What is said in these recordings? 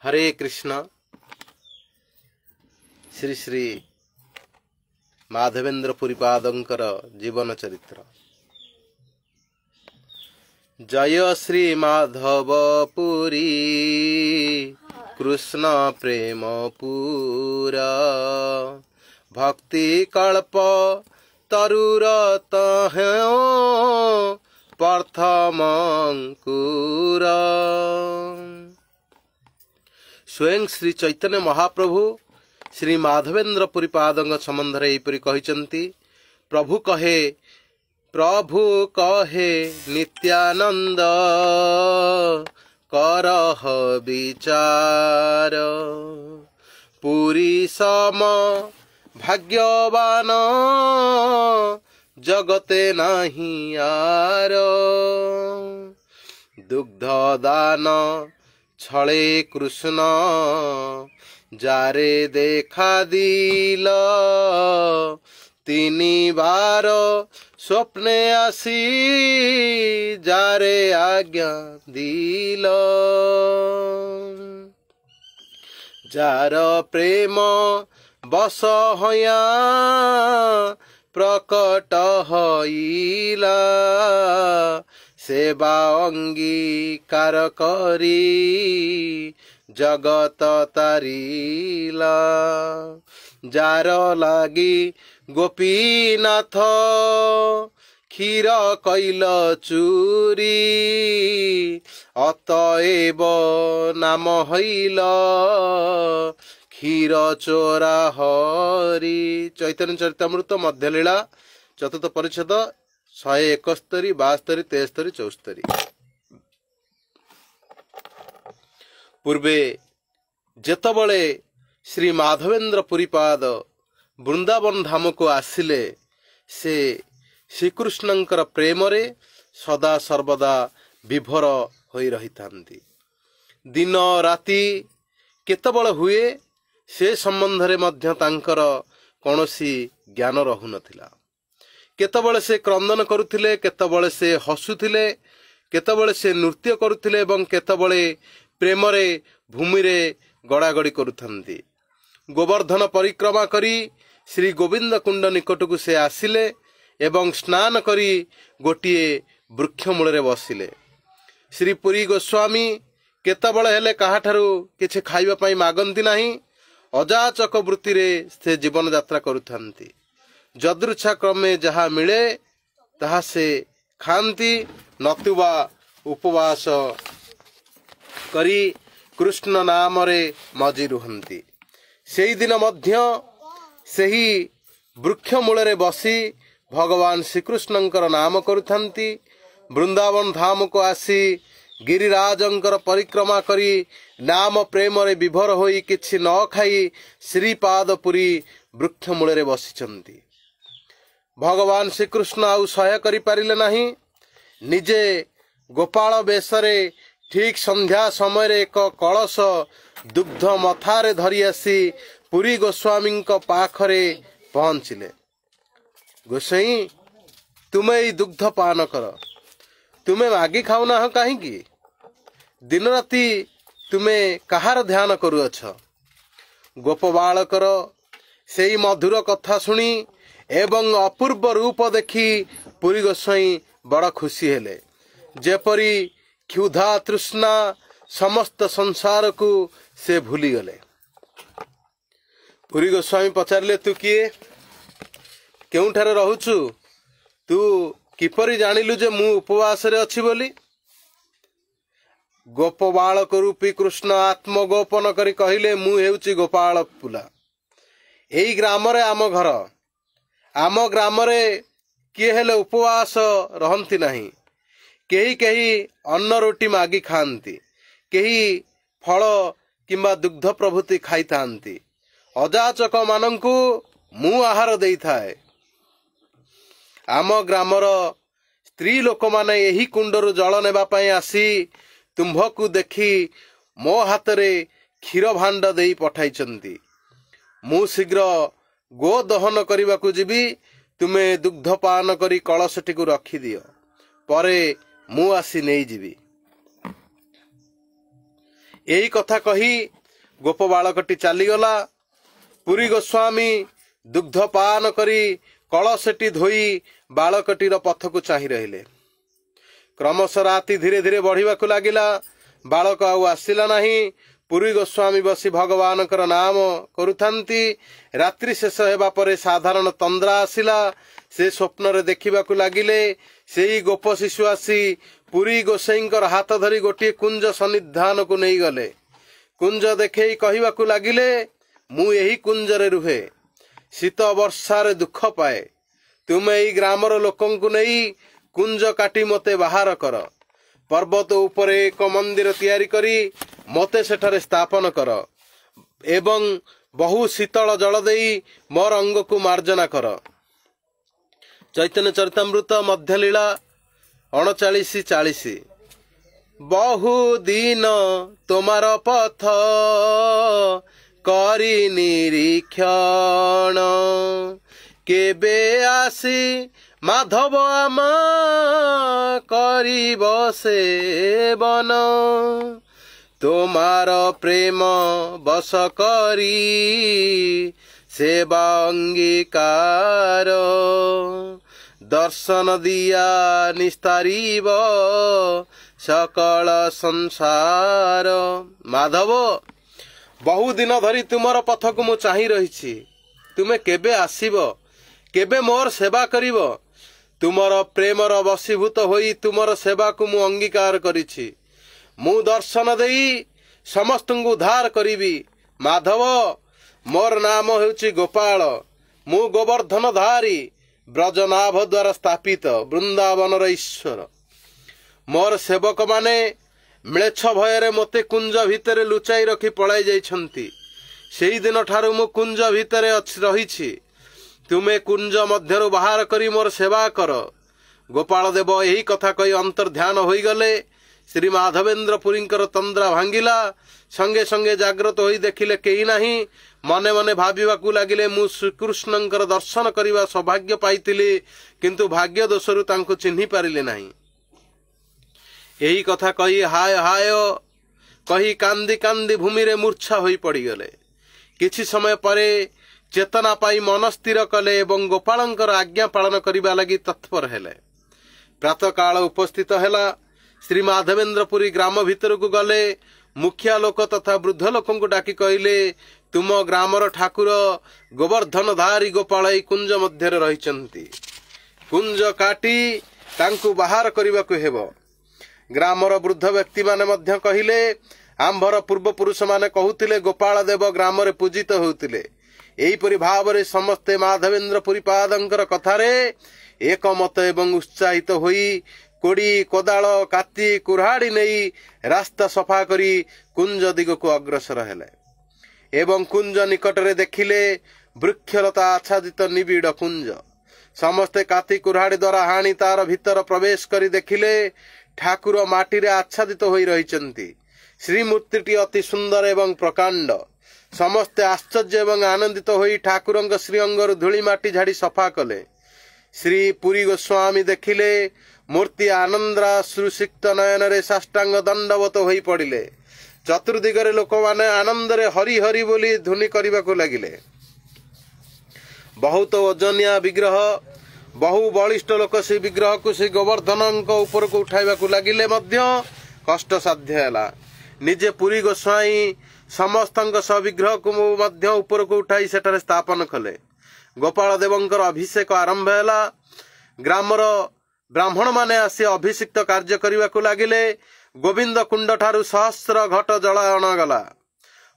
हरे कृष्ण। श्री श्री माधवेंद्र पुरीपादंकर जीवन चरित्र। जय श्री माधव पुरी कृष्ण प्रेम पूरा भक्ति कल्प तरुर प्रथम अंकुर। स्वयं श्री चैतन्य महाप्रभु श्री माधवेंद्र पुरीपादंग संबंध एपरि कहिसंती। प्रभु कहे नित्यानंद करह विचार पुरी सम भाग्यवान जगते नहीं यार। दुग्ध दान छळे कृष्ण जारे देखा दिल तीनी बार स्वप्ने आसी जारे आज्ञा दिल। जार प्रेम बस हया प्रकट हईला सेवा अंगीकार करी जगत तारिला। जार लागी गोपीनाथ क्षीर कैल चूरी अतएव नाम हईल क्षीर चोरा हरि। चैतन्य चरितामृत मध्यलीला चतुर्थ परिच्छेद 171, 72, 73, 74। पूर्वे जेतबले श्री माधवेंद्र पुरीपाद वृंदावन धाम को आसिले से श्रीकृष्णंकर प्रेम रे सदा सर्वदा विभोर होई रही थांती। दिन राति केतबल हुए से संबंध रे मध्य तांकर कौनसी ज्ञान रहु नथिला। केतबले से क्रंदन करुथिले, केतबले से हसुथिले, केतबले से नृत्य करुथिले एवं केतबले प्रेम रे भूमि रे गड़ागड़ी करुथंती। गोवर्धन परिक्रमा करी श्री गोविंद कुंड निकट को से आसिले एवं स्नान करी गोटिए वृक्ष मूल रे बसिले। श्री पुरी गोस्वामी केतबले हेले काहाठारू किछि खाइबा पई मागंती नाही। अजाचक वृत्ति रे से जीवन यात्रा करुथंती। जदृच्छा क्रमे जहा मिले ताहा से खांती नतुबा उपवास करी कृष्ण नाम रे मजी रुहंती। सेही दिन मध्य सेही वृक्ष मूल रे बसी भगवान श्रीकृष्णंकर नाम करुथंती। वृंदावन धाम को आसी गिरिराजंकर परिक्रमा करी नाम प्रेम रे विभोर होई किछि न खाई श्रीपादपुरी वृक्ष मूल रे बसिचंती। भगवान श्रीकृष्ण आउ सह्य करि पारिले नाही। निजे गोपाल बेशरे ठीक संध्या समय रे एक कलश दुग्ध मथारे धरी आसी पुरी गोस्वामी पाखरे पहुंचिले। गोसाई तुमे ई दुग्ध पान कर, तुमे मागी खाऊना हो कहीं? दिन राति तुमे कहार ध्यान करुअछ? गोप बालकर सेई मधुर कथा सुनी एवं अपूर्व रूप देखी पुरी गोसाई बड़ खुशी हेले। जेपरी क्षुधा तृष्णा समस्त संसार को से भूली गले। पुरी गोस्वामी पचारिले, तू किए? केउठारे रहुछु? तू किपरि जानिलु जे मु उपवास रे अछि बोली? गोप बालक रूपी कृष्ण आत्मगोपन करी कहिले, मु हेउछि गोपाल पुला। एई ग्राम रे आम घर। आम ग्राम रे किए हेले उपवास रहंती नहीं। केही केही अन्न रोटी मागी खाती, केही फल किंबा दुग्ध प्रभृति खाई थांती। अजाचक मानंकु मु आहार देई थाए। आम ग्रामर स्त्री लोक माने एही कुंडरू जल नेबा पई आसी तुम्भकु देखी मो हातरे क्षीर भांड देई पठाइचंती। मु शीघ्र गो दहन करने को जीवी, तुमे दुग्ध पान करी कलशटी को रखी दियो, परे मु आसी नहीं जीवी। यही कथा कही ଗୋପ ବାଳକଟି ଚାଲିଗଲା। ପୁରୀ ଗୋସ୍ୱାମୀ ଦୁଗ୍ଧ ପାନ କରି କଳସଟି ଧୋଇ ବାଳକଟିର ପଥକୁ ଚାହିଁ ରହିଲେ। କ୍ରମଶଃ ରାତି ଧୀରେ ଧୀରେ ବଢିବାକୁ ଲାଗିଲା। ବାଳକ ଆଉ ଆସିଲା ନାହିଁ। ପୁରୀ ଗୋସ୍ୱାମୀ ବସି ଭଗବାନଙ୍କର ନାମ କରୁଥାନ୍ତି। ରାତ୍ରି ଶେଷ ହେବା ପରେ ସାଧାରଣ ତନ୍ଦ୍ରା ଆସିଲା। ସେ ସ୍ୱପ୍ନରେ ଦେଖିବାକୁ ଲାଗିଲେ ସେଇ ଗୋପ ଶିଶୁ ଆସି ପୁରୀ ଗୋସାଇଙ୍କର ହାତ ଧରି ଗୋଟିଏ କୁଞ୍ଜ ସନ୍ନିଧାନକୁ ନେଇଗଲେ। କୁଞ୍ଜ ଦେଖେଇ କହିବାକୁ ଲାଗିଲେ, ମୁଁ ଏହି କୁଞ୍ଜରେ ରୁହେ, ଶୀତ ବର୍ଷାରେ ଦୁଃଖ ପାଏ। ତୁମେ ଏଇ ଗ୍ରାମର ଲୋକଙ୍କୁ ନେଇ କୁଞ୍ଜ କାଟି ମୋତେ ବାହାର କର। ପର୍ବତ ଉପରେ ଏକ ମନ୍ଦିର ତିଆରି କରି ମୋତେ ସେଠାରେ ସ୍ଥାପନ କର ଏବଂ ବହୁ ଶୀତଳ ଜଳ ଦେଇ ମୋର ଅଙ୍ଗକୁ ମାର୍ଜନା କର। ଚୈତନ୍ୟ ଚରିତାମୃତ ମଧ୍ୟଲୀଳା 39:40। ବହୁ ଦିନ ତୁମାର ପଥ କରି ନିରୀକ୍ଷଣ, କେବେ ଆସି ମାଧବ ଆମ କରିବ ସେବନ। ତୁମାର ପ୍ରେମ ବଶ କରି ସେବା ଅଙ୍ଗୀକାର, ଦର୍ଶନ ଦିଆ ନିସ୍ତାରିବ ସକଳ ସଂସାର। ମାଧବ, ବହୁଦିନ ଧରି ତୁମର ପଥକୁ ମୁଁ ଚାହିଁ ରହିଛି। ତୁମେ କେବେ ଆସିବ, କେବେ ମୋର ସେବା କରିବ? ତୁମର ପ୍ରେମର ବଶୀଭୂତ ହୋଇ ତୁମର ସେବାକୁ ମୁଁ ଅଙ୍ଗୀକାର କରିଛି। ମୁଁ ଦର୍ଶନ ଦେଇ ସମସ୍ତଙ୍କୁ ଉଦ୍ଧାର କରିବି। ମାଧବ, ମୋର ନାମ ହେଉଛି ଗୋପାଳ। ମୁଁ ଗୋବର୍ଦ୍ଧନ ଧାରୀ, ବ୍ରଜନାଭ ଦ୍ୱାରା ସ୍ଥାପିତ ବୃନ୍ଦାବନର ଈଶ୍ୱର। ମୋର ସେବକମାନେ ମ୍ଳେଚ୍ଛ ଭୟରେ ମୋତେ କୁଞ୍ଜ ଭିତରେ ଲୁଚାଇ ରଖି ପଳାଇ ଯାଇଛନ୍ତି। ସେହିଦିନ ଠାରୁ ମୁଁ କୁଞ୍ଜ ଭିତରେ ରହିଛି। ତୁମେ କୁଞ୍ଜ ମଧ୍ୟରୁ ବାହାର କରି ମୋର ସେବା କର। ଗୋପାଳ ଦେବ ଏହି କଥା କହି ଅନ୍ତର୍ଧ୍ୟାନ ହୋଇଗଲେ। ଶ୍ରୀ ମାଧବେନ୍ଦ୍ର ପୁରୀଙ୍କର ତନ୍ଦ୍ରା ଭାଙ୍ଗିଲା। ସଙ୍ଗେ ସଙ୍ଗେ ଜାଗ୍ରତ ହୋଇ ଦେଖିଲେ କେହି ନାହିଁ। ମନେ ମନେ ଭାବିବାକୁ ଲାଗିଲେ, ମୁଁ ଶ୍ରୀକୃଷ୍ଣଙ୍କର ଦର୍ଶନ କରିବା ସୌଭାଗ୍ୟ ପାଇଥିଲି, କିନ୍ତୁ ଭାଗ୍ୟ ଦୋଷରୁ ତାଙ୍କୁ ଚିହ୍ନି ପାରିଲେ ନାହିଁ। ଏହି କଥା କହି ହାୟ ହାୟ କହି କାନ୍ଦି କାନ୍ଦି ଭୂମିରେ ମୂର୍ଚ୍ଛା ହୋଇ ପଡ଼ିଗଲେ। କିଛି ସମୟ ପରେ ଚେତନା ପାଇ ମନ ସ୍ଥିର କଲେ ଏବଂ ଗୋପାଳଙ୍କର ଆଜ୍ଞା ପାଳନ କରିବା ଲାଗି ତତ୍ପର ହେଲେ। ପ୍ରାତଃକାଳ ଉପସ୍ଥିତ ହେଲା। ଶ୍ରୀ ମାଧବେନ୍ଦ୍ର ପୁରୀ ଗ୍ରାମ ଭିତରକୁ ଗଲେ। ମୁଖିଆ ଲୋକ ତଥା ବୃଦ୍ଧ ଲୋକଙ୍କୁ ଡାକି କହିଲେ, ତୁମ ଗ୍ରାମର ଠାକୁର ଗୋବର୍ଦ୍ଧନ ଧାରୀ ଗୋପାଳ ଏହି କୁଞ୍ଜ ମଧ୍ୟରେ ରହିଛନ୍ତି। କୁଞ୍ଜ କାଟି ତାଙ୍କୁ ବାହାର କରିବାକୁ ହେବ। ଗ୍ରାମର ବୃଦ୍ଧ ବ୍ୟକ୍ତିମାନେ ମଧ୍ୟ କହିଲେ, ଆମ୍ଭର ପୂର୍ବପୁରୁଷମାନେ କହୁଥିଲେ ଗୋପାଳ ଦେବ ଗ୍ରାମରେ ପୂଜିତ ହେଉଥିଲେ। ଏହିପରି ଭାବରେ ସମସ୍ତେ ମାଧବେନ୍ଦ୍ର ପୁରୀପାଦଙ୍କର କଥାରେ ଏକମତ ଏବଂ ଉତ୍ସାହିତ ହୋଇ କୋଡ଼ି, କୋଦାଳ, କାତି, କୁରାଢ଼ୀ ନେଇ ରାସ୍ତା ସଫା କରି କୁଞ୍ଜ ଦିଗକୁ ଅଗ୍ରସର ହେଲେ ଏବଂ କୁଞ୍ଜ ନିକଟରେ ଦେଖିଲେ ବୃକ୍ଷଲତା ଆଚ୍ଛାଦିତ ନିବିଡ଼ କୁଞ୍ଜ। ସମସ୍ତେ କାତି କୁରାଢ଼ୀ ଦ୍ୱାରା ହାଣି ତାର ଭିତର ପ୍ରବେଶ କରି ଦେଖିଲେ ଠାକୁର ମାଟିରେ ଆଚ୍ଛାଦିତ ହୋଇ ରହିଛନ୍ତି। ଶ୍ରୀମୂର୍ତ୍ତିଟି ଅତି ସୁନ୍ଦର ଏବଂ ପ୍ରକାଣ୍ଡ। ସମସ୍ତେ ଆଶ୍ଚର୍ଯ୍ୟ ଏବଂ ଆନନ୍ଦିତ ହୋଇ ଠାକୁରଙ୍କ ଶ୍ରୀଅଙ୍ଗରୁ ଧୂଳି ମାଟି ଝାଡ଼ି ସଫା କଲେ। ଶ୍ରୀ ପୁରୀ ଗୋସ୍ୱାମୀ ଦେଖିଲେ ମୂର୍ତ୍ତି ଆନନ୍ଦାଶ୍ରୁସିକ୍ତ ନୟନରେ ସାଷ୍ଟାଙ୍ଗ ଦଣ୍ଡବତ ହୋଇ ପଡ଼ିଲେ। ଚତୁର୍ଦିଗରେ ଲୋକମାନେ ଆନନ୍ଦରେ ହରି ହରି ବୋଲି ଧ୍ୱନି କରିବାକୁ ଲାଗିଲେ। ବହୁତ ଓଜନିଆ ବିଗ୍ରହ, ବହୁ ବଳିଷ୍ଠ ଲୋକ ସେ ବିଗ୍ରହକୁ ଶ୍ରୀ ଗୋବର୍ଦ୍ଧନଙ୍କ ଉପରକୁ ଉଠାଇବାକୁ ଲାଗିଲେ ମଧ୍ୟ କଷ୍ଟସାଧ୍ୟ ହେଲା। ନିଜେ ପୁରୀ ଗୋସ୍ୱାମୀ ସମସ୍ତଙ୍କ ସହ ବିଗ୍ରହକୁ ମଧ୍ୟ ଉପରକୁ ଉଠାଇ ସେଠାରେ ସ୍ଥାପନ କଲେ। ଗୋପାଳ ଦେବଙ୍କର ଅଭିଷେକ ଆରମ୍ଭ ହେଲା। ଗ୍ରାମର ବ୍ରାହ୍ମଣମାନେ ଆସି ଅଭିଷିକ୍ତ କାର୍ଯ୍ୟ କରିବାକୁ ଲାଗିଲେ। ଗୋବିନ୍ଦ କୁଣ୍ଡ ଠାରୁ ସହସ୍ର ଘଟ ଜଳ ଅଣାଗଲା।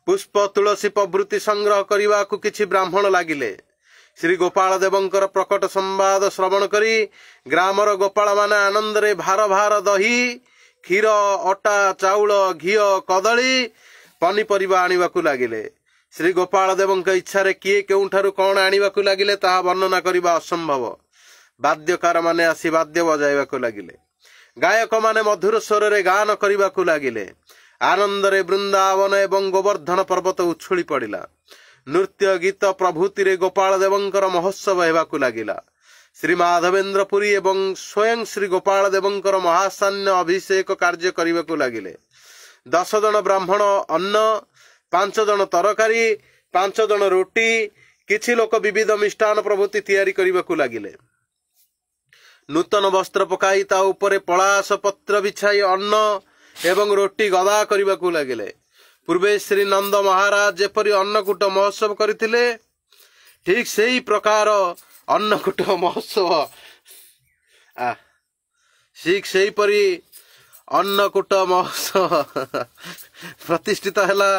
ପୁଷ୍ପ, ତୁଳସୀ ପ୍ରଭୃତି ସଂଗ୍ରହ କରିବାକୁ କିଛି ବ୍ରାହ୍ମଣ ଲାଗିଲେ। ଶ୍ରୀ ଗୋପାଳ ଦେବଙ୍କର ପ୍ରକଟ ସମ୍ବାଦ ଶ୍ରବଣ କରି ଗ୍ରାମର ଗୋପାଳମାନେ ଆନନ୍ଦରେ ଭାର ଭାର ଦହି, କ୍ଷୀର, ଅଟା, ଚାଉଳ, ଘିଅ, କଦଳୀ, ପନିପରିବା ଆଣିବାକୁ ଲାଗିଲେ। ଶ୍ରୀ ଗୋପାଳ ଦେବଙ୍କ ଇଚ୍ଛାରେ କିଏ କେଉଁଠାରୁ କ'ଣ ଆଣିବାକୁ ଲାଗିଲେ ତାହା ବର୍ଣ୍ଣନା କରିବା ଅସମ୍ଭବ। ବାଦ୍ୟକାରମାନେ ଆସି ବାଦ୍ୟ ବଜାଇବାକୁ ଲାଗିଲେ। ଗାୟକମାନେ ମଧୁର ସ୍ୱରରେ ଗାନ କରିବାକୁ ଲାଗିଲେ। ଆନନ୍ଦରେ ବୃନ୍ଦାବନ ଏବଂ ଗୋବର୍ଦ୍ଧନ ପର୍ବତ ଉଛୁଳି ପଡ଼ିଲା। ନୃତ୍ୟ, ଗୀତ ପ୍ରଭୃତିରେ ଗୋପାଳ ଦେବଙ୍କର ମହୋତ୍ସବ ହେବାକୁ ଲାଗିଲା। ଶ୍ରୀ ମାଧବେନ୍ଦ୍ର ପୁରୀ ଏବଂ ସ୍ୱୟଂ ଶ୍ରୀ ଗୋପାଳ ଦେବଙ୍କର ମହାସାନ୍ୟ ଅଭିଷେକ କାର୍ଯ୍ୟ କରିବାକୁ ଲାଗିଲେ। 10 ଜଣ ବ୍ରାହ୍ମଣ ଅନ୍ନ, 5 ଜଣ ତରକାରୀ, 5 ଜଣ ରୁଟି, କିଛି ଲୋକ ବିବିଧ ମିଷ୍ଟାନ ପ୍ରଭୃତି ତିଆରି କରିବାକୁ ଲାଗିଲେ। ନୂତନ ବସ୍ତ୍ର ପକାଇ ତା ଉପରେ ପଳାସ ପତ୍ର ବିଛାଇ ଅନ୍ନ ଏବଂ ରୁଟି ଗଦା କରିବାକୁ ଲାଗିଲେ। ପୂର୍ବେ ଶ୍ରୀ ନନ୍ଦ ମହାରାଜ ଯେପରି ଅନ୍ନକୂଟ ମହୋତ୍ସବ କରିଥିଲେ, ଠିକ୍ ସେହି ପ୍ରକାର ଅନ୍ନକୂଟ ମହୋତ୍ସବ ଠିକ୍ ସେହିପରି ଅନ୍ନକୂଟ ମହୋତ୍ସବ ପ୍ରତିଷ୍ଠିତ ହେଲା।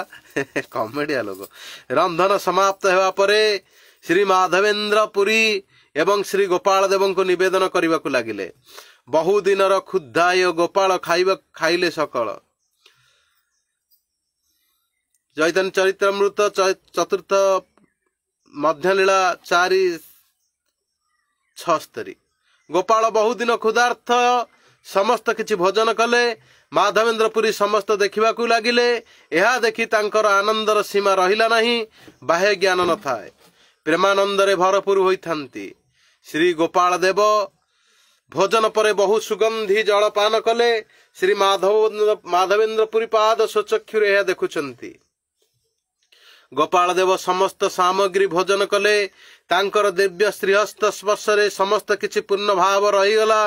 କମେଡିଆ ଲୋକ। ରନ୍ଧନ ସମାପ୍ତ ହେବା ପରେ ଶ୍ରୀ ମାଧବେନ୍ଦ୍ର ପୁରୀ ଏବଂ ଶ୍ରୀ ଗୋପାଳ ଦେବଙ୍କୁ ନିବେଦନ କରିବାକୁ ଲାଗିଲେ। ବହୁ ଦିନର କ୍ଷୁଧାୟ ଗୋପାଳ ଖାଇଲେ ସକଳ। ଚୈତନ୍ୟ ଚରିତ୍ରାମୃତ ଚତୁର୍ଥ ମଧ୍ୟଲୀଳା 4:76। ଗୋପାଳ ବହୁଦିନ କ୍ଷୁଧାର୍ଥ ସମସ୍ତ କିଛି ଭୋଜନ କଲେ। ମାଧବେନ୍ଦ୍ର ପୁରୀ ସମସ୍ତ ଦେଖିବାକୁ ଲାଗିଲେ। ଏହା ଦେଖି ତାଙ୍କର ଆନନ୍ଦର ସୀମା ରହିଲା ନାହିଁ। ବାହ୍ୟ ଜ୍ଞାନ ନଥାଏ, ପ୍ରେମାନନ୍ଦରେ ଭରପୁର ହୋଇଥାନ୍ତି। ଶ୍ରୀ ଗୋପାଳ ଦେବ ଭୋଜନ ପରେ ବହୁ ସୁଗନ୍ଧି ଜଳପାନ କଲେ। ଶ୍ରୀ ମାଧବେନ୍ଦ୍ର ପୁରୀ ପାଦ ସ୍ୱଚକ୍ଷୁରେ ଏହା ଦେଖୁଛନ୍ତି। ଗୋପାଳ ଦେବ ସମସ୍ତ ସାମଗ୍ରୀ ଭୋଜନ କଲେ। ତାଙ୍କର ଦିବ୍ୟ ଶ୍ରୀହସ୍ତ ସ୍ପର୍ଶରେ ସମସ୍ତ କିଛି ପୂର୍ଣ୍ଣ ଭାବ ରହିଗଲା।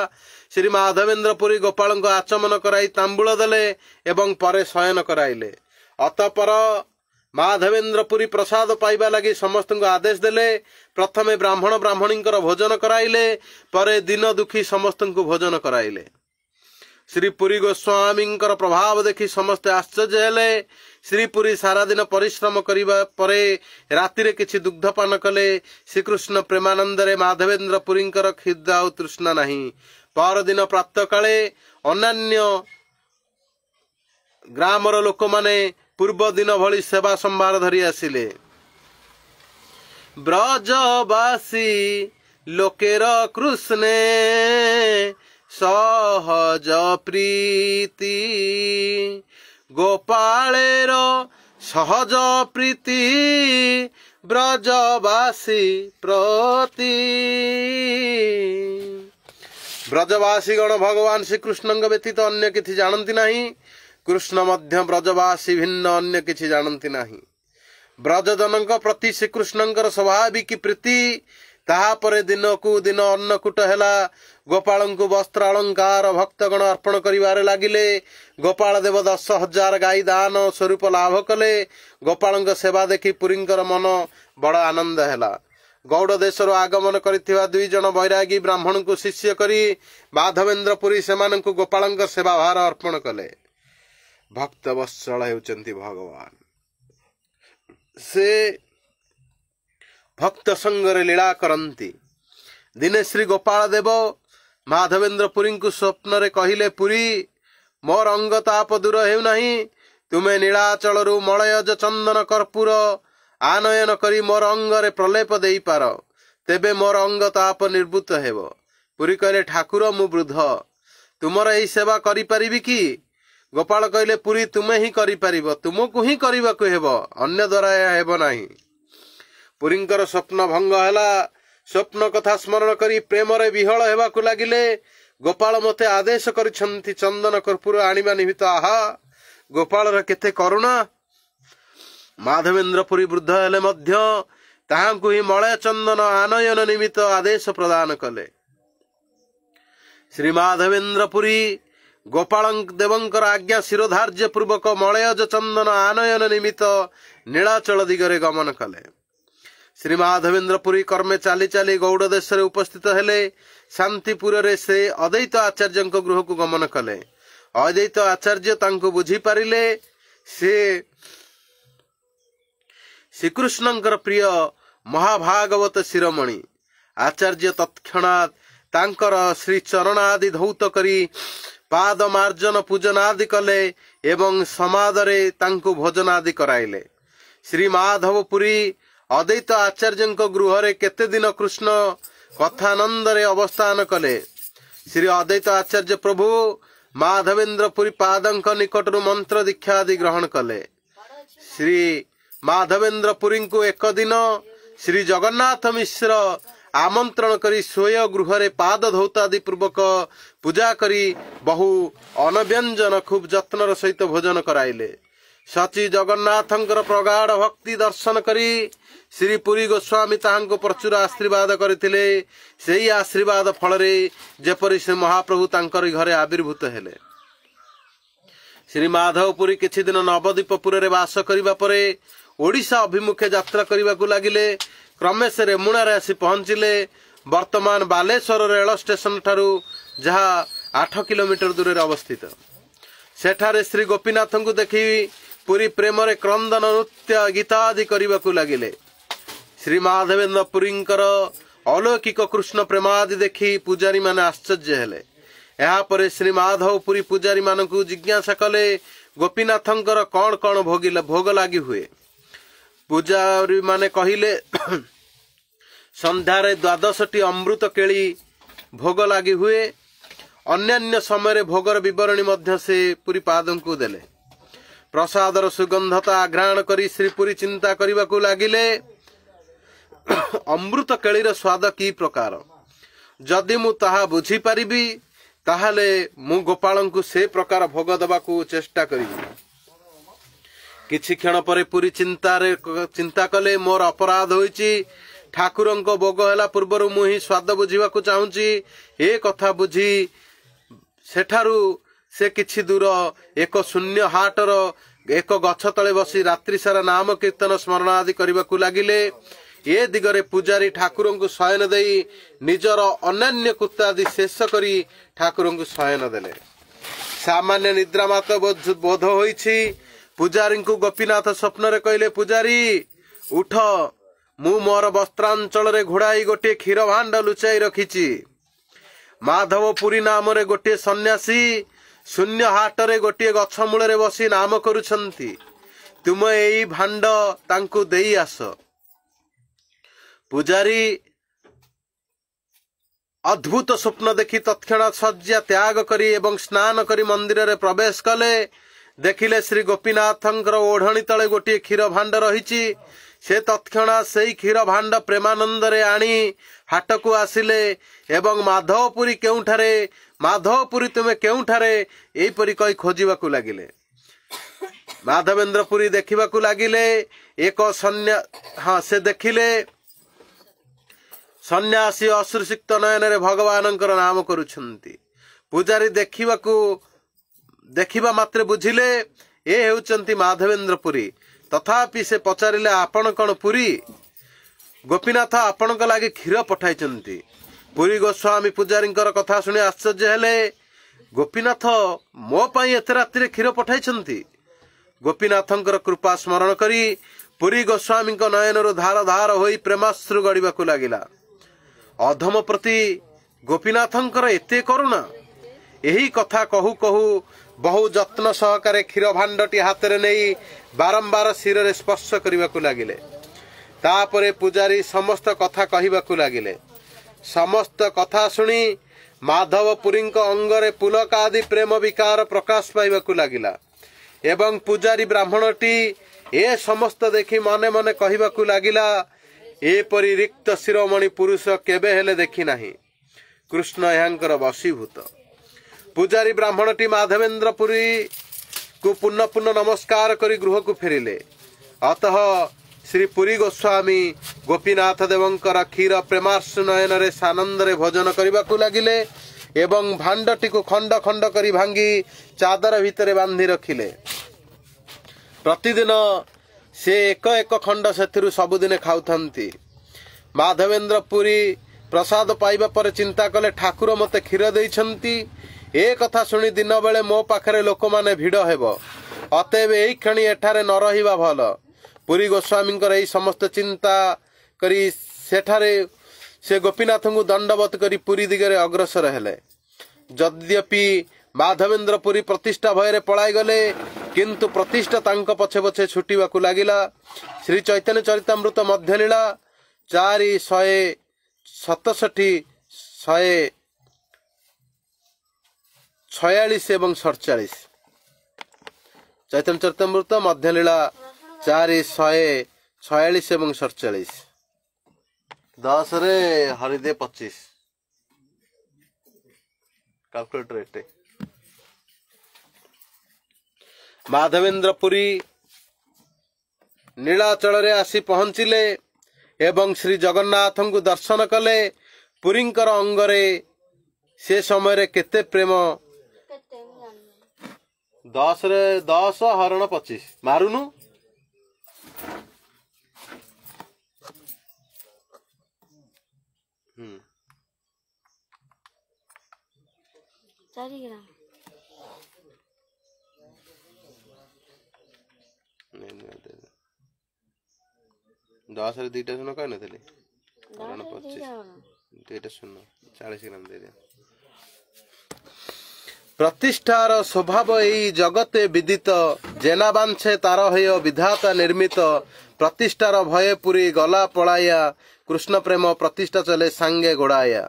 ଶ୍ରୀ ମାଧବେନ୍ଦ୍ର ପୁରୀ ଗୋପାଳଙ୍କୁ ଆଚମନ କରାଇ ତାମ୍ବୁଳ ଦେଲେ ଏବଂ ପରେ ଶୟନ କରାଇଲେ। ଅତଃପର ମାଧବେନ୍ଦ୍ର ପୁରୀ ପ୍ରସାଦ ପାଇବା ଲାଗି ସମସ୍ତଙ୍କୁ ଆଦେଶ ଦେଲେ। ପ୍ରଥମେ ବ୍ରାହ୍ମଣ ବ୍ରାହ୍ମଣୀଙ୍କର ଭୋଜନ କରାଇଲେ, ପରେ ଦିନ ଦୁଃଖୀ ସମସ୍ତଙ୍କୁ ଭୋଜନ କରାଇଲେ। ଶ୍ରୀ ପୁରୀ ଗୋସ୍ୱାମୀଙ୍କର ପ୍ରଭାବ ଦେଖି ସମସ୍ତେ ଆଶ୍ଚର୍ଯ୍ୟ ହେଲେ। ଶ୍ରୀ ପୁରୀ ସାରା ଦିନ ପରିଶ୍ରମ କରିବା ପରେ ରାତିରେ କିଛି ଦୁଗ୍ଧପାନ କଲେ। ଶ୍ରୀକୃଷ୍ଣ ପ୍ରେମାନନ୍ଦରେ ମାଧବେନ୍ଦ୍ର ପୁରୀଙ୍କର କ୍ଷୁଧା ଆଉ ତୃଷ୍ଣା ନାହିଁ। ପରଦିନ ପ୍ରାତଃକାଳେ ଅନ୍ୟାନ୍ୟ ଗ୍ରାମର ଲୋକମାନେ ପୂର୍ବ ଦିନ ଭଳି ସେବା ସମ୍ଭାର ଧରି ଆସିଲେ। ବ୍ରଜବାସୀ ଲୋକେର କୃଷ୍ଣେ ସହଜ ପ୍ରୀତି, ଗୋପାଳେର ସହଜ ପ୍ରୀତି ବ୍ରଜବାସୀ ପ୍ରତି। ବ୍ରଜବାସୀଗଣ ଭଗବାନ ଶ୍ରୀକୃଷ୍ଣଙ୍କ ବ୍ୟତୀତ ଅନ୍ୟ କିଛି ଜାଣନ୍ତି ନାହିଁ। କୃଷ୍ଣ ମଧ୍ୟ ବ୍ରଜବାସୀ ଭିନ୍ନ ଅନ୍ୟ କିଛି ଜାଣନ୍ତି ନାହିଁ। ବ୍ରଜଜନଙ୍କ ପ୍ରତି ଶ୍ରୀକୃଷ୍ଣଙ୍କର ସ୍ୱାଭାବିକ ପ୍ରୀତି। ତାହାପରେ ଦିନକୁ ଦିନ ଅନ୍ନକୂଟ ହେଲା। ଗୋପାଳଙ୍କୁ ବସ୍ତ୍ର ଅଳଙ୍କାର ଭକ୍ତଗଣ ଅର୍ପଣ କରିବାରେ ଲାଗିଲେ। ଗୋପାଳ ଦେବ 10,000 ଗାଈ ଦାନ ସ୍ୱରୂପ ଲାଭ କଲେ। ଗୋପାଳଙ୍କ ସେବା ଦେଖି ପୁରୀଙ୍କର ମନ ବଡ଼ ଆନନ୍ଦ ହେଲା। ଗୌଡ଼ ଦେଶରୁ ଆଗମନ କରିଥିବା 2 ଜଣ ବୈରାଗୀ ବ୍ରାହ୍ମଣଙ୍କୁ ଶିଷ୍ୟ କରି ମାଧବେନ୍ଦ୍ର ପୁରୀ ସେମାନଙ୍କୁ ଗୋପାଳଙ୍କ ସେବା ଭାର ଅର୍ପଣ କଲେ। ଭକ୍ତ ବତ୍ସଳ ହେଉଛନ୍ତି ଭଗବାନ। ସେ ଭକ୍ତ ସଙ୍ଗରେ ଲୀଳା କରନ୍ତି। ଦିନେ ଶ୍ରୀ ଗୋପାଳ ଦେବ ମାଧବେନ୍ଦ୍ର ପୁରୀଙ୍କୁ ସ୍ୱପ୍ନରେ କହିଲେ, ପୁରୀ, ମୋର ଅଙ୍ଗ ତାପ ଦୂର ହେଉନାହିଁ। ତୁମେ ନୀଳାଚଳରୁ ମଳୟଜ ଚନ୍ଦନ କର୍ପୂର ଆନୟନ କରି ମୋର ଅଙ୍ଗରେ ପ୍ରଲେପ ଦେଇପାର, ତେବେ ମୋର ଅଙ୍ଗ ତାପ ନିବୃତ୍ତ ହେବ। ପୁରୀ କହିଲେ, ଠାକୁର, ମୁଁ ବୃଦ୍ଧ, ତୁମର ଏହି ସେବା କରିପାରିବି କି? ଗୋପାଳ କହିଲେ, ପୁରୀ, ତୁମେ ହିଁ କରିପାରିବ, ତୁମକୁ ହିଁ କରିବାକୁ ହେବ, ଅନ୍ୟ ଦ୍ୱାରା ଏହା ହେବ ନାହିଁ। ପୁରୀଙ୍କର ସ୍ୱପ୍ନ ଭଙ୍ଗ ହେଲା। ସ୍ୱପ୍ନ କଥା ସ୍ମରଣ କରି ପ୍ରେମରେ ବିହଳ ହେବାକୁ ଲାଗିଲେ। ଗୋପାଳ ମୋତେ ଆଦେଶ କରିଛନ୍ତି ଚନ୍ଦନ କର୍ପୂର ଆଣିବା ନିମିତ୍ତ। ଆହା, ଗୋପାଳର କେତେ କରୁଣା! ମାଧବେନ୍ଦ୍ର ପୁରୀ ବୃଦ୍ଧ ହେଲେ ମଧ୍ୟ ତାହାଙ୍କୁ ହିଁ ମଳୟ ଚନ୍ଦନ ଆନୟନ ନିମିତ୍ତ ଆଦେଶ ପ୍ରଦାନ କଲେ। ଶ୍ରୀ ମାଧବେନ୍ଦ୍ର ପୁରୀ ଗୋପାଳ ଦେବଙ୍କର ଆଜ୍ଞା ଶିରୋଧାର୍ଯ୍ୟ ପୂର୍ବକ ମଳୟଜ ଚନ୍ଦନ ଆନୟନ ନିମିତ୍ତ ନୀଳାଚଳ ଦିଗରେ ଗମନ କଲେ। ଶ୍ରୀ ମାଧବେନ୍ଦ୍ର ପୁରୀ କର୍ମେ ଚାଲି ଚାଲି ଗୌଡ଼ ଦେଶରେ ଉପସ୍ଥିତ ହେଲେ। ଶାନ୍ତିପୁରରେ ସେ ଅଦ୍ୱୈତ ଆଚାର୍ଯ୍ୟଙ୍କ ଗୃହକୁ ଗମନ କଲେ। ଅଦ୍ୱୈତ ଆଚାର୍ଯ୍ୟ ତାଙ୍କୁ ବୁଝିପାରିଲେ ସେ ଶ୍ରୀକୃଷ୍ଣଙ୍କର ପ୍ରିୟ ମହାଭାଗବତ ଶିରୋମଣି। ଆଚାର୍ଯ୍ୟ ତତ୍କ୍ଷଣାତ୍ ତାଙ୍କର ଶ୍ରୀଚରଣ ଆଦି ଧୌତ କରି ପାଦ ମାର୍ଜନ ପୂଜନ ଆଦି କଲେ ଏବଂ ସମାଦରେ ତାଙ୍କୁ ଭୋଜନ ଆଦି କରାଇଲେ। ଶ୍ରୀ ମାଧବ ପୁରୀ ଅଦ୍ୱୈତ ଆଚାର୍ଯ୍ୟଙ୍କ ଗୃହରେ କେତେ ଦିନ କୃଷ୍ଣ କଥାନନ୍ଦରେ ଅବସ୍ଥାନ କଲେ। ଶ୍ରୀ ଅଦ୍ୱୈତ ଆଚାର୍ଯ୍ୟ ପ୍ରଭୁ ମାଧବେନ୍ଦ୍ର ପୁରୀ ପାଦଙ୍କ ନିକଟରୁ ମନ୍ତ୍ର ଦୀକ୍ଷା ଆଦି ଗ୍ରହଣ କଲେ। ଶ୍ରୀ ମାଧବେନ୍ଦ୍ର ପୁରୀଙ୍କୁ ଏକ ଦିନ ଶ୍ରୀ ଜଗନ୍ନାଥ ମିଶ୍ର ଆମନ୍ତ୍ରଣ କରି ସ୍ୱୟ ଗୃହରେ ପାଦ ଧୌତ ଆଦି ପୂର୍ବକ ପୂଜା କରି ବହୁ ଅନବ୍ୟଞ୍ଜନ ଖୁବ୍ ଯତ୍ନର ସହିତ ଭୋଜନ କରାଇଲେ। सची जगन्नाथंकर प्रगाढ़ भक्ति दर्शन करी श्री पुरी गोस्वामी ताहांको प्रचुर आशीर्वाद करथिले। सेही आशीर्वाद फल जेपरी श्री महाप्रभु तांकर घरे आविर्भूत हेले। श्री माधवपुरी किछि दिन नवद्वीपपुर रे वास करिबा परे ओडिशा अभिमुखे यात्रा करने को लगिले। क्रमे से रेमुणार आसी पहुंचिले। वर्तमान बालेश्वर रेल स्टेशन ठारू जहाँ 8 किलोमीटर दूर अवस्थित। सेठारे श्री गोपीनाथ को देखी पुरी प्रेम रे क्रंदन नृत्य गीतादि करने को लगिले। श्री माधवेन्द्र पुरींकर अलौकिक कृष्ण प्रेमादि देखी पूजारी माने आश्चर्य हेले। यापर श्री माधवपुरी पूजारी मानकु जिज्ञासा कले गोपीनाथंकर कौन कौन भोग लगी हुए। पूजारी माने कहिले संध्यारे 12टी अमृत केली भोग लगी हुए। अन्यान्य समय भोगर विवरणी मध्य से पुरी पादं को देले। प्रसादर सुगंधता आघ्राण करी श्री पुरी चिंता करने को लगिले अमृत केलीर स्वाद की प्रकार। जदि मु ताहा बुझी पारिबी ताहले मु गोपाल को से प्रकार भोग दबा को चेष्टा करिबी। किछि क्षण परे पुरी चिंता कले मोर अपराध होईची। ठाकुरंक भोग हैला पूर्वर मु ही स्वाद बुझीवा को चाहूची। ए कथा बुझी सेठारू से किछि दूर एक शून्य हाटर एक गछ तले बसी रात्रि सारा नाम कीर्तन स्मरण आदि करने को लगिले। ए दिगरे पूजारी ठाकुर को शयन देई निजर अन्य कुत्तादि शेष करी ठाकुर को शयन देले। सामान्य निद्रा मात्र बोध होईछि। पूजारी को गोपीनाथ स्वप्न रे कहले पूजारी उठ मु मोर वस्त्रांचल रे घोड़ाई गोटे क्षीर भांड लुचाई रखिछि। माधवपुरी नाम रे गोटे सन्यासी शून्य हाट रे गोटे गछ मूल रे बसी नाम करुछंती। तुम एई भांड तांकु देई आस। पूजारी अद्भुत स्वप्न देखी तत्क्षणात् शଯ୍या त्याग करी एवं स्नान करी मंदिर रे प्रवेश कले। देखिले श्री गोपीनाथंकर ओढ़णी तले गोटे क्षीर भांड रहिछि। से तत्क्षणात् सेई क्षीर भांड प्रेमानंद रे आनी हाट को आसिले एवं माधवपुरी केउठारे माधवपुरी तुमे केउठारे एपरि कहि खोजिबा को लागिले। माधवेन्द्रपुरी देखिबा को लागिले। एक से देखिले सन्यासी अश्रुसिक्त नयन रे भगवानंकर नाम करुछंती। पूजारी देखिबा मात्रे बुझिले ए हेउचंती माधवेन्द्रपुरी। तथापि से पचारिले आपण कौन पुरी? गोपीनाथ आपण लगे क्षीर पठाइचंती। पुरी गोस्वामी पूजारी कथा शुणी आश्चर्य हेले। गोपीनाथ मो पाई एते रात्रि क्षीर पठाइचंती। गोपीनाथंकर कृपा स्मरण करी पुरी गोस्वामी नयन धार धार होई प्रेमाश्रु गड़िबा को लागिला। अधम प्रति गोपीनाथंकर एते करुणा। यही कथा कहू कहू बहु जत्न सहकारे क्षीर भांडटी हाथ रे नहीं बारंबार शिर रे स्पर्श करने को लगिले। तापरे पूजारी समस्त कथा कहवा को लगिले। समस्त कथा शुणी माधवपुरी अंगरे पुलक आदि प्रेम विकार प्रकाश पाइबा को लगिला। एवं पूजारी ब्राह्मणटी ए समस्त देखि मने मने कहवा को लगिला एपरि रिक्त शिरोमणि पुरुष केबे हेले देखि नाही। कृष्ण यांकर वशीभूत। पूजारी ब्राह्मणटी माधवेन्द्रपुरी को पुनः पुनः नमस्कार करी गृह को फेरिले। अतः श्री पुरी गोस्वामी गोपीनाथ देवंकर क्षीर प्रेमार्ष नयन रे सानंद रे भोजन करने को लगिले एवं भांडटी को खंड खंड करी भांगी चादर भितरे बांधी रखिले। प्रतिदिन से एक एक खंड से सबुदिने खाऊथंती। माधवेन्द्रपुरी प्रसाद पाइबा पर चिंता कले ठाकुर मते क्षीर देइछंती। ए कथा सुनी दिन बेले मो पाखरे लोक माने भिड़ हेबो। अतएव एई क्षणी एठारे न रहिबा भल। पुरी गोस्वामी एई समस्त चिंता करी सेठारे से गोपीनाथ को दंडवत करी पुरी दिगरे अग्रसर हेले। यद्यपि माधवेन्द्रपुरी प्रतिष्ठा भୟରେ पलाई गले किंतु प्रतिष्ठा तांक पछे पछे छुटिबा को लागिला। श्री चैतन्य चरितामृत मध्यलीला 4:167, 146 एवं 47। चैतन्य चरितामृत मध्यलीला 4:146 एवं 47। 10 रे हरिदे 25 कैलकुलेटर एटे। माधवेन्द्रपुरी ନୀଳାଚଳରେ ଆସି ପହଞ୍ଚିଲେ ଏବଂ ଶ୍ରୀ ଜଗନ୍ନାଥଙ୍କୁ ଦର୍ଶନ କଲେ। ପୁରୀଙ୍କର ଅଙ୍ଗରେ ସେ ସମୟରେ କେତେ ପ୍ରେମ। 10 ହରଣ 25 ମାରୁନୁ। ଦଶରେ 2ଟା ଶୂନ କହିନଥିଲି। ହରଣ 25 2ଟା ଶୂନ 40 ଗ୍ରାମ ଦେଇଦିଅ। ପ୍ରତିଷ୍ଠାର ସ୍ୱଭାବ ଏଇ ଜଗତେ ବିଦିତ, ଜେନା ବାଞ୍ଛେ ତାର ହେୟ ବିଧାତା ନିର୍ମିତ। ପ୍ରତିଷ୍ଠାର ଭয়ে ପୁରୀ ଗଲା ପଳାୟା, କୃଷ୍ଣ ପ୍ରେମ ପ୍ରତିଷ୍ଠା ଚଲେ ସାଙ୍ଗେ ଗୋଡ଼ାୟା।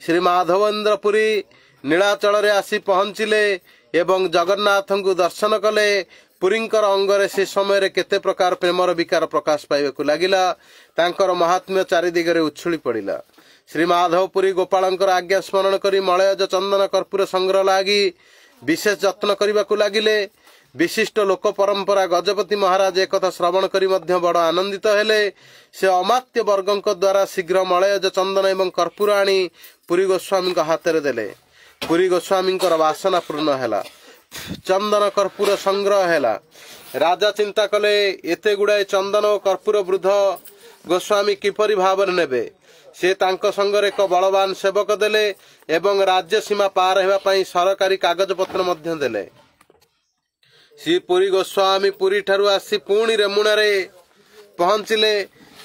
ଶ୍ରୀ ମାଧବେନ୍ଦ୍ର ପୁରୀ ନୀଳାଚଳରେ ଆସି ପହଞ୍ଚିଲେ ଏବଂ ଜଗନ୍ନାଥଙ୍କୁ ଦର୍ଶନ କଲେ। ପୁରୀଙ୍କର ଅଙ୍ଗରେ ସେ ସମୟରେ କେତେ ପ୍ରକାର ପ୍ରେମର ବିକାର ପ୍ରକାଶ ପାଇବାକୁ ଲାଗିଲା। ତାଙ୍କର ମହାତ୍ମ୍ୟ ଚାରିଦିଗରେ ଉଛୁଳି ପଡ଼ିଲା। ଶ୍ରୀ ମାଧବ ପୁରୀ ଗୋପାଳଙ୍କର ଆଜ୍ଞା ସ୍ମରଣ କରି ମଳୟଜ ଚନ୍ଦନ କର୍ପୂର ସଂଗ୍ରହ ଲାଗି ବିଶେଷ ଯତ୍ନ କରିବାକୁ ଲାଗିଲେ। ବିଶିଷ୍ଟ ଲୋକ ପରମ୍ପରା ଗଜପତି ମହାରାଜ ଏକଥା ଶ୍ରବଣ କରି ମଧ୍ୟ ବଡ଼ ଆନନ୍ଦିତ ହେଲେ। ସେ ଅମାତ୍ୟ ବର୍ଗଙ୍କ ଦ୍ୱାରା ଶୀଘ୍ର ମଳୟଜ ଚନ୍ଦନ ଏବଂ କର୍ପୂର ଆଣି ପୁରୀ ଗୋସ୍ୱାମୀଙ୍କ ହାତରେ ଦେଲେ। ପୁରୀ ଗୋସ୍ୱାମୀଙ୍କର ବାସନା ପୂର୍ଣ୍ଣ ହେଲା, ଚନ୍ଦନ କର୍ପୂର ସଂଗ୍ରହ ହେଲା। ରାଜା ଚିନ୍ତା କଲେ, ଏତେ ଗୁଡ଼ାଏ ଚନ୍ଦନ ଓ କର୍ପୂର ବୃଦ୍ଧ ଗୋସ୍ୱାମୀ କିପରି ଭାବରେ ନେବେ। ସେ ତାଙ୍କ ସଙ୍ଗରେ ଏକ ବଳବାନ ସେବକ ଦେଲେ ଏବଂ ରାଜ୍ୟ ସୀମା ପାର ହେବା ପାଇଁ ସରକାରୀ କାଗଜପତ୍ର ମଧ୍ୟ ଦେଲେ। ଶ୍ରୀ ପୁରୀ ଗୋସ୍ୱାମୀ ପୁରୀ ଠାରୁ ଆସି ପୁଣି ରେମୁଣାରେ ପହଞ୍ଚିଲେ।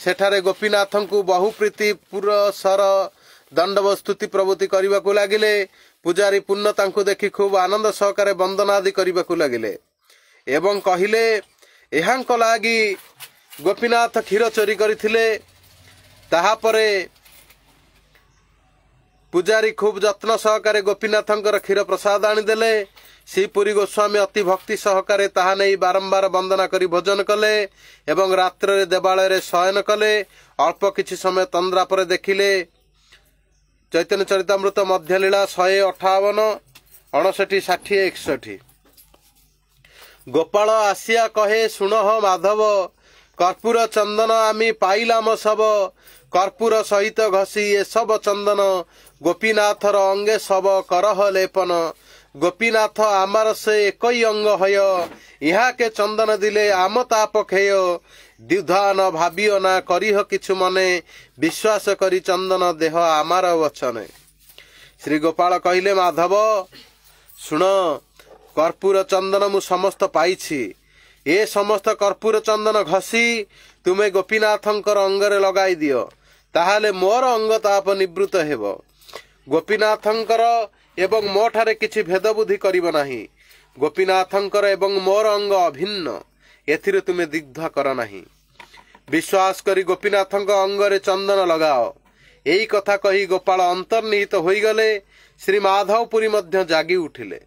ସେଠାରେ ଗୋପୀନାଥଙ୍କୁ ବହୁ ପ୍ରୀତି ପୁରସର ଦଣ୍ଡବ ସ୍ତୁତି ପ୍ରଭୃତି କରିବାକୁ ଲାଗିଲେ। ପୂଜାରୀ ପୂର୍ଣ୍ଣ ତାଙ୍କୁ ଦେଖି ଖୁବ୍ ଆନନ୍ଦ ସହକାରେ ବନ୍ଦନାଦି କରିବାକୁ ଲାଗିଲେ ଏବଂ କହିଲେ, ଏହାଙ୍କ ଲାଗି ଗୋପୀନାଥ କ୍ଷୀର ଚୋରି କରିଥିଲେ। ତାହାପରେ ପୂଜାରୀ ଖୁବ୍ ଯତ୍ନ ସହକାରେ ଗୋପୀନାଥଙ୍କର କ୍ଷୀର ପ୍ରସାଦ ଆଣିଦେଲେ। ଶ୍ରୀ ପୁରୀ ଗୋସ୍ୱାମୀ ଅତି ଭକ୍ତି ସହକାରେ ତାହା ନେଇ ବାରମ୍ବାର ବନ୍ଦନା କରି ଭୋଜନ କଲେ ଏବଂ ରାତ୍ରରେ ଦେବାଳୟରେ ଶୟନ କଲେ। ଅଳ୍ପ କିଛି ସମୟ ତନ୍ଦ୍ରା ପରେ ଦେଖିଲେ ଚୈତନ୍ୟ ଚରିତାମୃତ ମଧ୍ୟଲୀଳା 158, 59, 60, 61। ଗୋପାଳ ଆସିଆ କହେ, ଶୁଣହ ମାଧବ, କର୍ପୂର ଚନ୍ଦନ ଆମେ ପାଇଲାମ ସବ। କର୍ପୂର ସହିତ ଘଷି ଏସବ ଚନ୍ଦନ, ଗୋପୀନାଥର ଅଙ୍ଗେ ସବ କରହ ଲେପନ। ଗୋପୀନାଥ ଆମର ସେ একই অঙ্গ হয়, ইহাকে চন্দন দিলে আম তাপ খেয়। দ্বিধা ন ভাবিও না করিহ কিছু মনে, বিশ্বাস করি চন্দন দেহ আমার বচনে। শ্রী গোপাଳ କହିଲେ, ମାଧବ ଶୁଣ, କର୍ପୂର ଚନ୍ଦନ ମୁଁ ସମସ୍ତ ପାଇଛି। ଏ ସମସ୍ତ କର୍ପୂର ଚନ୍ଦନ ଘଷି ତୁମେ ଗୋପୀନାଥଙ୍କର ଅଙ୍ଗରେ ଲଗାଇ ଦିଅ, ତାହେଲେ ମୋର ଅଙ୍ଗ ତାପ ନିବୃତ୍ତ ହେବ। ଗୋପୀନାଥଙ୍କର ଏବଂ ମୋ ଠାରେ କିଛି ଭେଦବୁଦ୍ଧି କରିବ ନାହିଁ। ଗୋପୀନାଥଙ୍କର ଏବଂ ମୋର ଅଙ୍ଗ ଅଭିନ୍ନ, ଏଥିରେ ତୁମେ ଦିଗ୍ଧ କର ନାହିଁ। ବିଶ୍ୱାସ କରି ଗୋପୀନାଥଙ୍କ ଅଙ୍ଗରେ ଚନ୍ଦନ ଲଗାଅ। ଏହି କଥା କହି ଗୋପାଳ ଅନ୍ତର୍ନିହିତ ହୋଇଗଲେ। ଶ୍ରୀ ମାଧବ ପୁରୀ ମଧ୍ୟ ଜାଗି ଉଠିଲେ।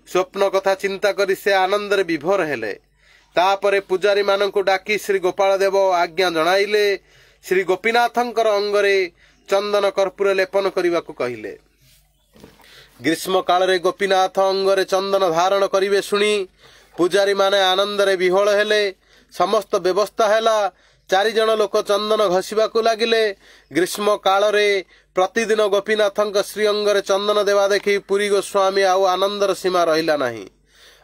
ସ୍ୱପ୍ନ କଥା ଚିନ୍ତା କରି ସେ ଆନନ୍ଦରେ ବିଭୋର ହେଲେ। ତାପରେ ପୂଜାରୀମାନଙ୍କୁ ଡାକି ଶ୍ରୀ ଗୋପାଳ ଦେବ ଆଜ୍ଞା ଜଣାଇଲେ। ଶ୍ରୀ ଗୋପୀନାଥଙ୍କର ଅଙ୍ଗରେ ଚନ୍ଦନ କର୍ପୂର ଲେପନ କରିବାକୁ କହିଲେ। ଗ୍ରୀଷ୍ମ କାଳରେ ଗୋପୀନାଥ ଅଙ୍ଗରେ ଚନ୍ଦନ ଧାରଣ କରିବେ ଶୁଣି ପୂଜାରୀମାନେ ଆନନ୍ଦରେ ବିହ୍ୱଳ ହେଲେ। ସମସ୍ତ ବ୍ୟବସ୍ଥା ହେଲା। 4 ଜଣ ଲୋକ ଚନ୍ଦନ ଘଷିବାକୁ ଲାଗିଲେ। ଗ୍ରୀଷ୍ମ କାଳରେ ପ୍ରତିଦିନ ଗୋପୀନାଥଙ୍କ ଶ୍ରୀଅଙ୍ଗରେ ଚନ୍ଦନ ଦେବା ଦେଖି ପୁରୀ ଗୋସ୍ୱାମୀ ଆଉ ଆନନ୍ଦର ସୀମା ରହିଲା ନାହିଁ।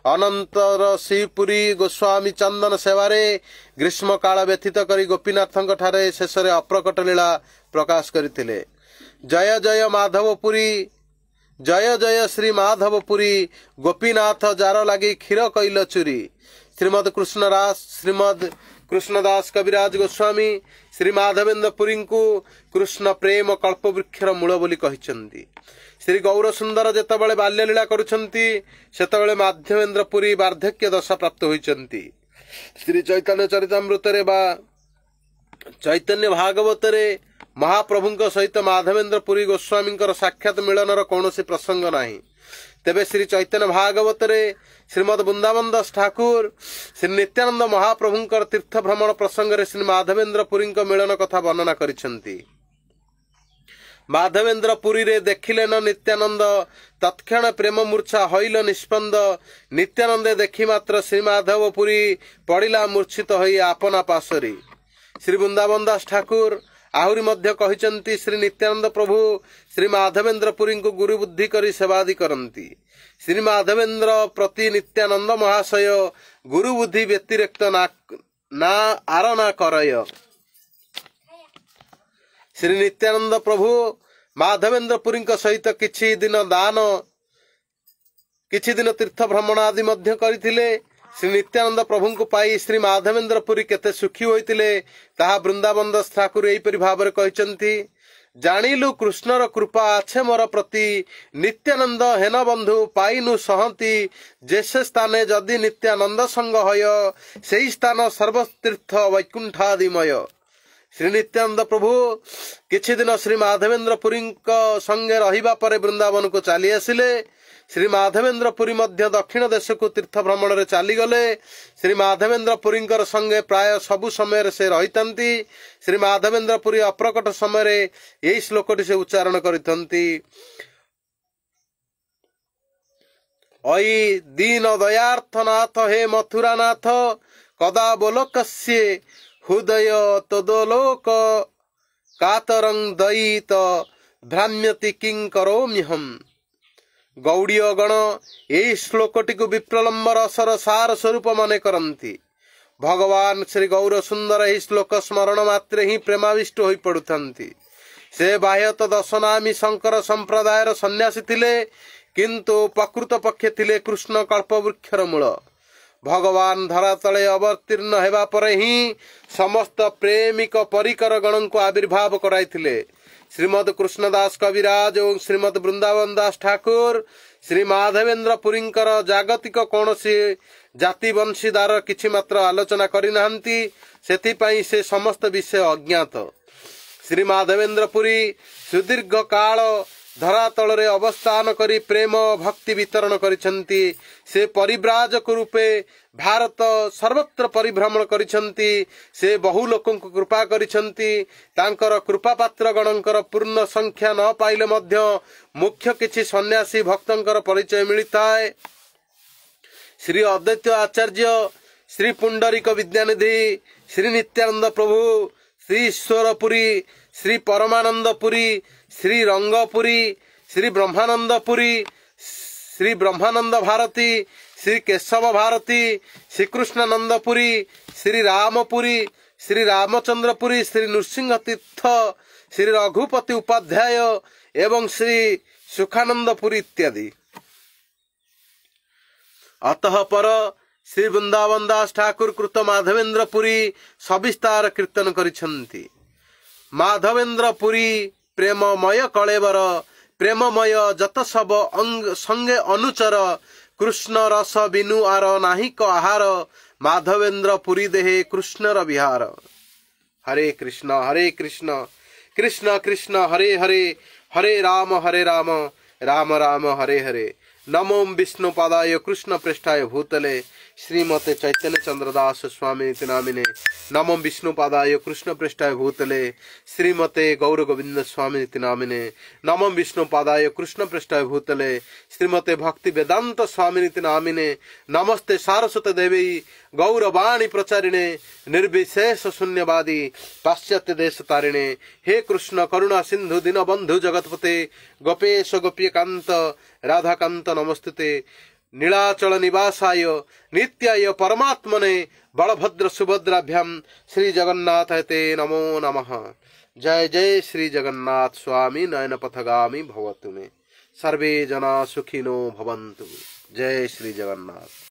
ଅନନ୍ତର ଶ୍ରୀ ପୁରୀ ଗୋସ୍ୱାମୀ ଚନ୍ଦନ ସେବାରେ ଗ୍ରୀଷ୍ମ କାଳ ବ୍ୟତୀତ କରି ଗୋପୀନାଥଙ୍କ ଠାରେ ଶେଷରେ ଅପ୍ରକଟ ଲୀଳା ପ୍ରକାଶ କରିଥିଲେ। ଜୟ ଜୟ ମାଧବ ପୁରୀ, ଜୟ ଜୟ ଶ୍ରୀ ମାଧବ ପୁରୀ, ଗୋପୀନାଥ ଯାର ଲାଗି କ୍ଷୀର କଇଲ ଚୁରି। ଶ୍ରୀମଦ୍ କୃଷ୍ଣ ଦାସ କବିରାଜ ଗୋସ୍ୱାମୀ ଶ୍ରୀ ମାଧବେନ୍ଦ୍ର ପୁରୀଙ୍କୁ କୃଷ୍ଣ ପ୍ରେମ କଳ୍ପବୃକ୍ଷର ମୂଳ ବୋଲି କହିଛନ୍ତି। ଶ୍ରୀ ଗୌର ସୁନ୍ଦର ଯେତେବେଳେ ବାଲ୍ୟଲୀଳା କରୁଛନ୍ତି ସେତେବେଳେ ମାଧବେନ୍ଦ୍ର ପୁରୀ ବାର୍ଦ୍ଧକ୍ୟ ଦଶା ପ୍ରାପ୍ତ ହୋଇଛନ୍ତି। ଶ୍ରୀ ଚୈତନ୍ୟ ଚରିତାମୃତରେ ବା ଚୈତନ୍ୟ ଭାଗବତରେ ମହାପ୍ରଭୁଙ୍କ ସହିତ ମାଧବେନ୍ଦ୍ର ପୁରୀ ଗୋସ୍ୱାମୀଙ୍କର ସାକ୍ଷାତ ମିଳନର କୌଣସି ପ୍ରସଙ୍ଗ ନାହିଁ। ତେବେ ଶ୍ରୀ ଚୈତନ୍ୟ ଭାଗବତରେ ଶ୍ରୀମଦ୍ ବୃନ୍ଦାବନ ଦାସ ଠାକୁର ଶ୍ରୀ ନିତ୍ୟାନନ୍ଦ ମହାପ୍ରଭୁଙ୍କର ତୀର୍ଥ ଭ୍ରମଣ ପ୍ରସଙ୍ଗରେ ଶ୍ରୀ ମାଧବେନ୍ଦ୍ର ପୁରୀଙ୍କ ମିଳନ କଥା ବର୍ଣ୍ଣନା କରିଛନ୍ତି। माधवेन्द्र पुरी रे देखिले न नित्यानंद तत्क्षण प्रेम मूर्छा हईल निष्पंद नित्यानंदे देखि मात्र श्री माधव पुरी पड़िला मूर्छित होई आपना पासरी। श्री वृंदावन दास ठाकुर आहुरी मध्य कहिचंती श्री नित्यानंद प्रभु श्री माधवेन्द्र पुरी को गुरु बुद्धि करी सेवादि करंती। श्री माधवेन्द्र प्रति नित्यानंद महाशय गुरु बुद्धि व्यतिरिक्त ना आरना करय। श्री नित्यानंद प्रभु माधवेन्द्र पुरी सहित किछि दिन दान किछि दिन तीर्थ भ्रमण आदि मध्य करिथिले। श्री नित्यानंद प्रभु को पाई श्री माधवेन्द्र पुरी केते सुखी होइतिले ताहा वृंदावन दास ठाकुर एहिपरि भाବରେ कहिचंती। जानिलु कृष्णर कृपा आछे मोर प्रति नित्यानंद हेन बंधु पाइनु सहंती जेसे स्थाने जदि नित्यानंद संग होय सेही स्थान सर्वतीर्थ वैकुंठादिमय। श्री नित्यानंद प्रभु किछि दिन श्री माधवेन्द्र पुरी संगे रहिबा परे वृंदावन को चली आसिले। श्री माधवेन्द्र पुरी मध्य दक्षिण देश को तीर्थ भ्रमण रे चली गले। श्री माधवेन्द्र पुरी संगे प्राय सबु समय से रहितंती। श्री माधवेन्द्र पुरी अप्रकट समय यही श्लोकटी से उच्चारण करितंती। अयि दीन दयार्थनाथ हे मथुरानाथ कदा बोलोकस्य हृदय तदोलोक कातरं दयित भ्राम्यति किं करोम्यहम्। गौड़ीय गण यही श्लोकटी को विप्रलम्ब रसर सार स्वरूप मन करती। भगवान श्री गौर सुंदर यही श्लोक स्मरण मात्रे ही प्रेमाविष्ट हो पड़ुथंती। से बाह्यत दशनामी शंकर संप्रदायर सन्यासी थिले किंतु प्रकृत पक्षे थिले कृष्ण कल्पवृक्षर मूल। भगवान धरा तले अवतीर्ण हेबा परे ही समस्त प्रेमिक परिकर गण को आविर्भाव कराइथिले। श्रीमद कृष्णदास कविराज और श्रीमद वृंदावन दास ठाकुर श्री माधवेन्द्र पुरी जागतिक कौन जाति वंशीदार किछि मात्र आलोचना करिनाहंती। सेथिपाई से समस्त विषय अज्ञात। श्री माधवेन्द्र पुरी सुदीर्घ काल धरातल रे अवस्थान करी प्रेम भक्ति वितरण करिसंती। से परिव्राजक रूपे भारत सर्वत्र परिभ्रमण करिसंती। से बहु लोकों को कृपा करिसंती। तांकर कृपा पात्र गणंकर पूर्ण संख्या न पाइले मध्य मुख्य किछि सन्यासी भक्तंकर परिचय मिलिताए। श्री अद्वैत आचार्य श्री पुंडरीक विद्यानिधि श्री नित्यानंद प्रभु श्री ईश्वर पुरी श्री परमानंद पुरी श्री रंगपुरी श्री ब्रह्मानंद पुरी श्री ब्रह्मानंद भारती श्री केशव भारती श्री कृष्णानंद पुरी श्री रामपुरी श्री रामचंद्रपुरी श्री नृसिंह तीर्थ श्री रघुपति उपाध्याय एवं श्री सुखानंद पुरी इत्यादि। अतः पर श्री वृंदावन दास ठाकुर कृत माधवेन्द्र पुरी सविस्तार कीर्तन करिसंती। माधवेन्द्र पुरी प्रेममय कलेवर प्रेममय जत सब अंग संगे अनुचर कृष्ण रस बिनु आर नाहिक आहार माधवेन्द्र पुरी देहे कृष्णर विहार। हरे कृष्ण कृष्ण कृष्ण हरे हरे हरे राम राम राम हरे हरे। नमो विष्णु पादाय कृष्ण पृष्ठाय भूतले श्रीमते चैतन्य चंद्रदास स्वामी नामिने। नमो विष्णु पादाय कृष्ण पृष्ठाय भूतले श्रीमते गौर गोविंद स्वामी नामिने। नमो विष्णु पादाय कृष्ण पृष्ठाय भूतले श्रीमते भक्ति वेदांत स्वामी नामिने। नमस्ते सारस्वती देवी गौरवाणी प्रचारिणे निर्विशेष शून्यवादी पाश्चात्य देश तारिणे। हे कृष्ण करुणा सिंधु दीन बंधु जगतपते गोपेश गोपीकांत राधाकांत नमस्ते। नीलाचल निवासाय नित्याय परमात्मने बलभद्र सुभद्राभ्याम श्री जगन्नाथ ते नमो नमः। जय जय श्री जगन्नाथ स्वामी नयन पथगामी भवतु मे। सर्वे जना सुखिनो भवन्तु। जय श्री जगन्नाथ।